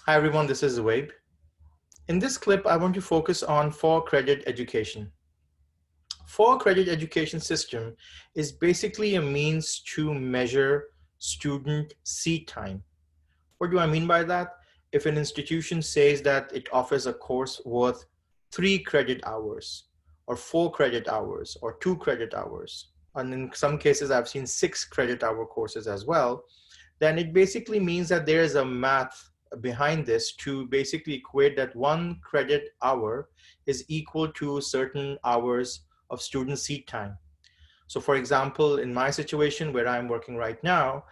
Hi everyone, this is Zoaib. In this clip, I want to focus on for-credit education. For-credit education system is basically a means to measure student seat time. What do I mean by that? If an institution says that it offers a course worth 3 credit hours, or 4 credit hours, or 2 credit hours, and in some cases I've seen 6 credit hour courses as well, then it basically means that there is a math behind this to basically equate that 1 credit hour is equal to certain hours of student seat time. So for example, in my situation where I'm working right now,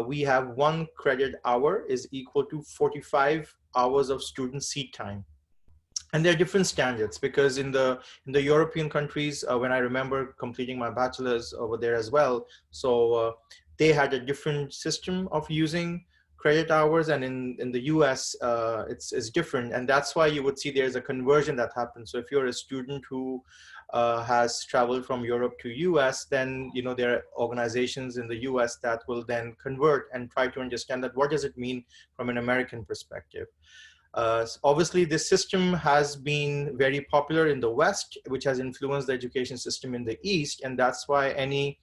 we have 1 credit hour is equal to 45 hours of student seat time. And there are different standards because in the European countries, when I remember completing my bachelor's over there as well, so they had a different system of using credit hours, and in the US, it's different, and that's why you would see there's a conversion that happens. So if you're a student who has traveled from Europe to US, then there are organizations in the US that will then convert and try to understand that what does it mean from an American perspective. Obviously, this system has been very popular in the West, which has influenced the education system in the East, and that's why any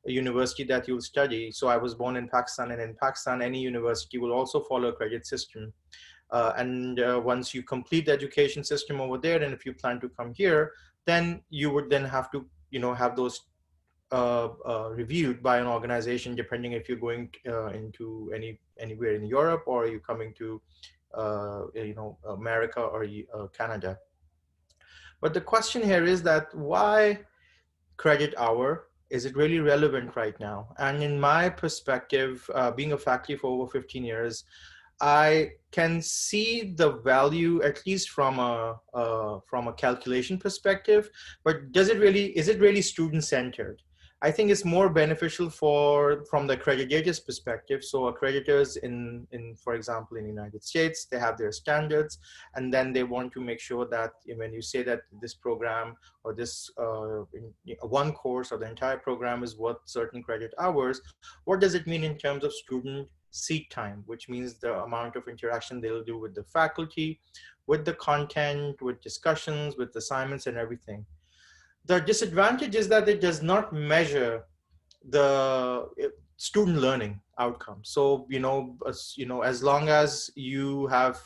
university that you'll study, so I was born in Pakistan, and in Pakistan, any university will also follow a credit system. And once you complete the education system over there, and if you plan to come here, then you would then have to, have those reviewed by an organization, depending if you're going into anywhere in Europe or you're coming to America or Canada. But the question here is that why credit hour? Is it really relevant right now? And in my perspective, being a faculty for over 15 years, I can see the value, at least from a calculation perspective, but is it really student centered? I think it's more beneficial from the accreditor's perspective. So accreditors for example, in the United States, they have their standards, and then they want to make sure that when you say that this program or this one course or the entire program is worth certain credit hours, what does it mean in terms of student seat time, which means the amount of interaction they'll do with the faculty, with the content, with discussions, with assignments and everything. The disadvantage is that it does not measure the student learning outcome. So, as long as you have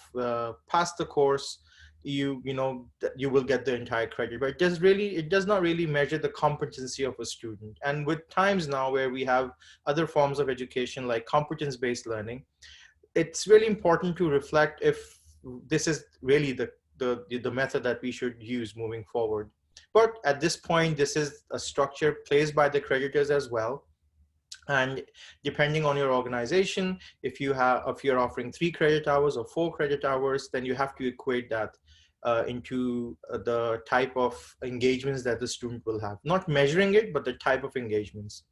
passed the course, you will get the entire credit, but it does not really measure the competency of a student. And with times now where we have other forms of education like competence-based learning, it's really important to reflect if this is really the method that we should use moving forward. But at this point, this is a structure placed by the creditors as well. And depending on your organization, if you're offering 3 credit hours or 4 credit hours, then you have to equate that into the type of engagements that the student will have. Not measuring it, but the type of engagements.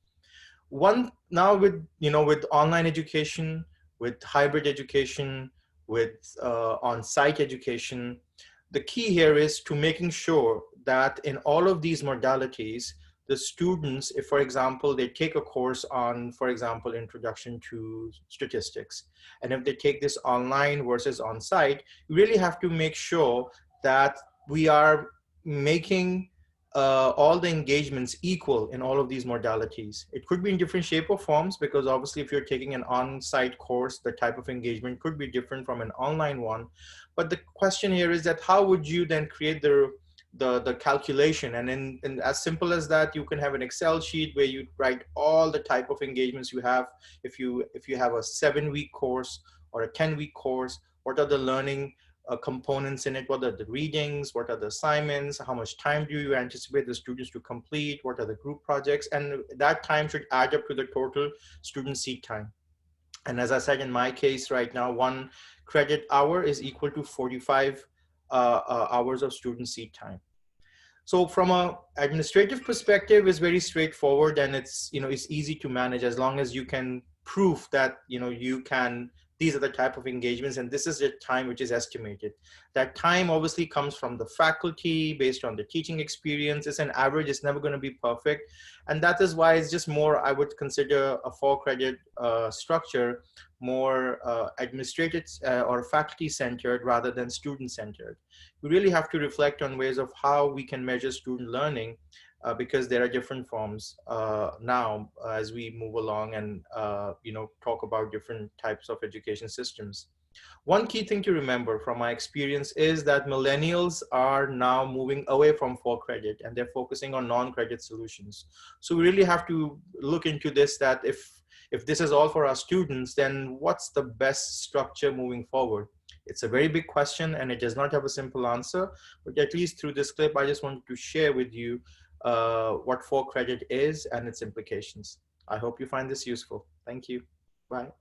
One now with online education, with hybrid education, with on-site education, the key here is to making sure that in all of these modalities, the students, if for example, they take a course on, for example, introduction to statistics, and if they take this online versus on-site, you really have to make sure that we are making all the engagements equal in all of these modalities. It could be in different shape or forms, because obviously if you're taking an on-site course, the type of engagement could be different from an online one. But the question here is that how would you then create the calculation? And in as simple as that, you can have an Excel sheet where you write all the type of engagements you have. If you have a 7-week course or a 10-week course, what are the learning components in it? What are the readings? What are the assignments? How much time do you anticipate the students to complete? What are the group projects? And that time should add up to the total student seat time. And as I said, in my case right now, 1 credit hour is equal to 45 hours of student seat time. So from a administrative perspective, it's very straightforward, and it's easy to manage as long as you can prove that you can these are the type of engagements, and this is the time which is estimated. That time obviously comes from the faculty based on the teaching experience. It's an average, it's never going to be perfect. And that is why it's just more, I would consider a 4 credit structure more administrated or faculty centered rather than student centered. We really have to reflect on ways of how we can measure student learning, because there are different forms now as we move along and talk about different types of education systems. One key thing to remember from my experience is that millennials are now moving away from 4 credit and they're focusing on non-credit solutions. So we really have to look into this, that if this is all for our students, then what's the best structure moving forward? It's a very big question and it does not have a simple answer, but at least through this clip, I just wanted to share with you what 4 credit is and its implications. I hope you find this useful. Thank you. Bye.